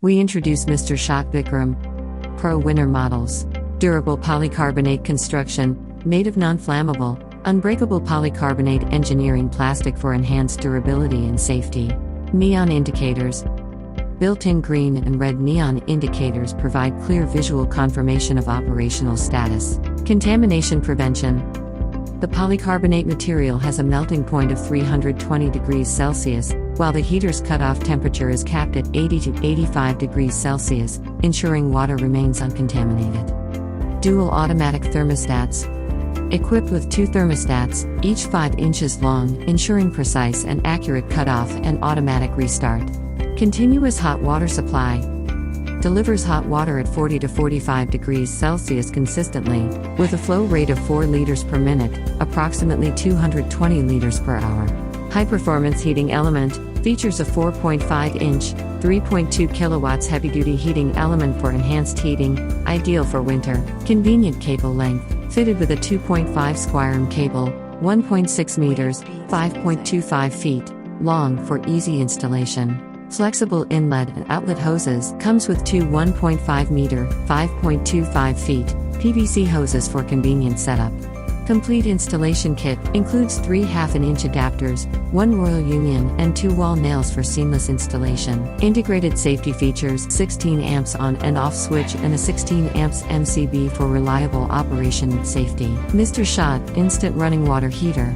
We introduce Mr.SHOT Vikram Pro Winner models. Durable polycarbonate construction, made of non-flammable, unbreakable polycarbonate engineering plastic for enhanced durability and safety. Neon indicators. Built-in green and red neon indicators provide clear visual confirmation of operational status. Contamination prevention. The polycarbonate material has a melting point of 320 degrees Celsius, while the heater's cutoff temperature is capped at 80 to 85 degrees Celsius, ensuring water remains uncontaminated. Dual automatic thermostats. Equipped with 2 thermostats, each 5 inches long, ensuring precise and accurate cutoff and automatic restart. Continuous hot water supply. Delivers hot water at 40 to 45 degrees Celsius consistently, with a flow rate of 4 liters per minute, approximately 220 liters per hour. High-performance heating element, features a 4.5-inch, 3.2 kilowatts heavy-duty heating element for enhanced heating, ideal for winter. Convenient cable length, fitted with a 2.5 square-arm cable, 1.6 meters, 5.25 feet, long for easy installation. Flexible inlet and outlet hoses, comes with 2 1.5 meter, 5.25 feet, PVC hoses for convenient setup. Complete installation kit, includes 3 1/2-inch adapters, 1 Royal Union and 2 wall nails for seamless installation. Integrated safety features, 16 amps on and off switch and a 16 amps MCB for reliable operation and safety. Mr.SHOT Instant Running Water Heater.